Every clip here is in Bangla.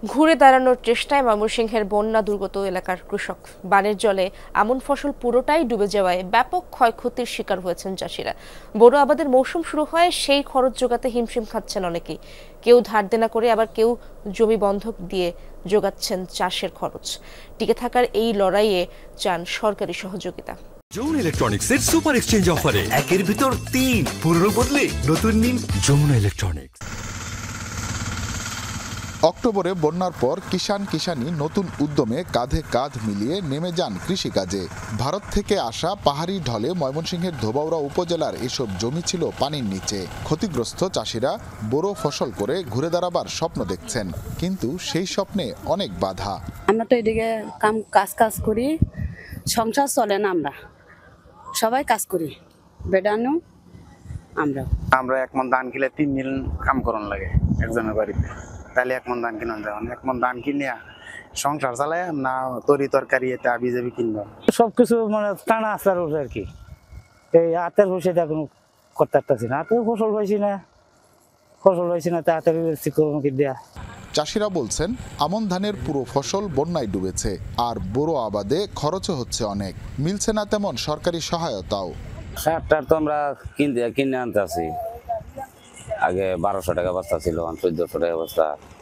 ঘুরে দাঁড়ানোর চেষ্টায় ময়মনসিংহের বন্যা দুর্গত এলাকার কৃষক। বানের জলে আমন ফসল পুরোটাই ডুবে যাওয়ায় ব্যাপক ক্ষয়ক্ষতির শিকার হয়েছেন চাষিরা। বোরো আবাদের মৌসুম শুরু হয়, সেই খরচ জোগাতে হিমশিম খাচ্ছেন অনেকেই। কেউ ধার দেনা করে, আবার কেউ জমি বন্ধক দিয়ে জোগাচ্ছেন চাষের খরচ। টিকে থাকার এই লড়াইয়ে চান সরকারি সহযোগিতা। যমুনা ইলেকট্রনিক্সের সুপার এক্সচেঞ্জ অফারে একের ভিতর 3 পুরনো বদলে নতুন নিন যমুনা ইলেকট্রনিক্স। অক্টোবরে বন্যার পর কিষাণী নতুন উদ্যমে কাঁধে কাঁধ মিলিয়ে নেমে যান কৃষিকাজে। ভারত থেকে আসা পাহাড়ি ঢলে ময়মনসিংহের ধোবাউড়া উপজেলার এসব জমি ছিল পানির নিচে। ক্ষতিগ্রস্ত চাষিরা বোরো ফসল করে ঘুরে দাঁড়াবার স্বপ্ন দেখছেন, কিন্তু সেই স্বপ্নে অনেক বাধা। আমরা তো এদিকে কাজ করি, সংসার চলে না, আমরা সবাই কাজ করি, বেডানো আমরা এক মন ধান কিনলে 3 দিন কাম করন লাগে একজনের বাড়িতে। তাহলে 1 মন ধান কিনা যায়, 1 মন ধান কিনে সংসার চালায় না, তরি তরকারি এটা বিজেপি কিনবো। সবকিছু মানে টানা আসার আর কি, এই হাতের বসে এখন করতে পারতেছি না। হাতের ফসল হয়েছি না তা হাতের দেয়া। চাষিরা বলছেন আমন ধানের পুরো ফসল বন্যায় ডুবেছে, আর বোরো আবাদে খরচও হচ্ছে অনেক। মিলছে না তেমন সরকারি সহায়তাও। সারটার তো আমরা কিনে আনতে আছি। আগে 1200 টাকা বস্তা ছিল, 1400 টাকা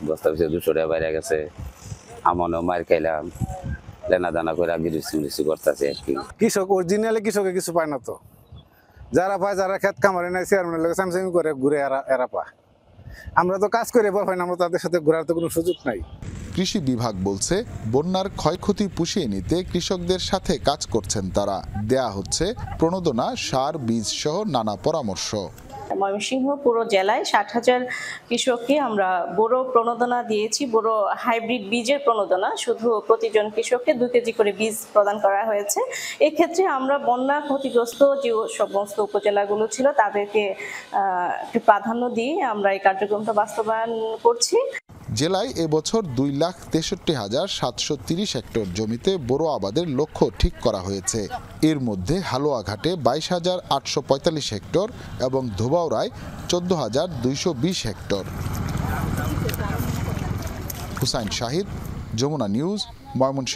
বস্তা পিছিয়ে 200 টাকা বাইরে গেছে। আমনও মার খাইলাম, লেনা দানা করে গিরিসি করতেছে আর কি। কৃষক অরিজিনালি কৃষকে কিছু পায় না, তো যারা পায়, যারা খেত কামারে নাই চেয়ারম্যানের লোক স্যামসাং করে ঘুরে এরা পায়। আমরা তো কাজ করে বল হয় না, আমরা তাদের সাথে ঘোরার তো কোনো সুযোগ নাই। কৃষি বিভাগ বলছে বন্যার ক্ষয়ক্ষতি পুষিয়ে নিতে কৃষকদের সাথে কাজ করছেন তারা। দেয়া হচ্ছে প্রণোদনা, সার, বীজ সহ নানা পরামর্শ। ময়মনসিংহ পুরো জেলায় 60,000 কৃষককে আমরা বোরো প্রণোদনা দিয়েছি। বোরো হাইব্রিড বীজের প্রণোদনা, শুধু প্রতিজন কৃষককে 2 কেজি করে বীজ প্রদান করা হয়েছে। এক্ষেত্রে আমরা বন্যা ক্ষতিগ্রস্ত যে সমস্ত উপজেলাগুলো ছিল তাদেরকে একটু প্রাধান্য দিয়ে আমরা এই কার্যক্রমটা বাস্তবায়ন করছি। জেলায় এবছর 2,63,730 হেক্টর জমিতে বোরো আবাদের লক্ষ্য ঠিক করা হয়েছে। এর মধ্যে হালুয়াঘাটে 22,845 হেক্টর এবং ধোবাউড়ায় 14,220 হেক্টর। হুসাইন শাহিদ, যমুনা নিউজ, ময়মনসিংহ।